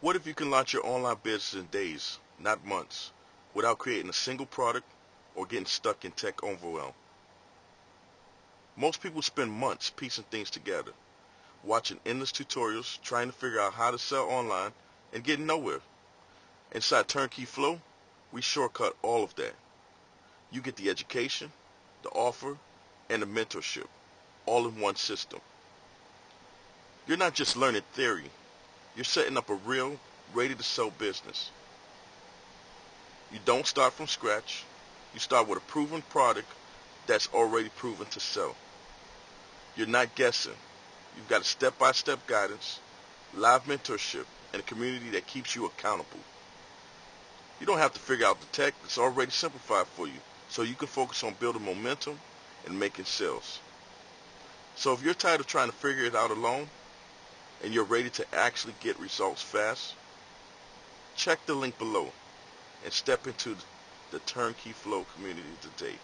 What if you can launch your online business in days, not months, without creating a single product or getting stuck in tech overwhelm? Most people spend months piecing things together, watching endless tutorials, trying to figure out how to sell online, and getting nowhere. Inside Turnkey Flow, we shortcut all of that. You get the education, the offer, and the mentorship, all in one system. You're not just learning theory, you're setting up a real, ready-to-sell business. You don't start from scratch. You start with a proven product that's already proven to sell. You're not guessing. You've got a step-by-step guidance, live mentorship, and a community that keeps you accountable. You don't have to figure out the tech. It's already simplified for you, so you can focus on building momentum and making sales. So if you're tired of trying to figure it out alone and you're ready to actually get results fast, check the link below and step into the Turnkey Flow community today.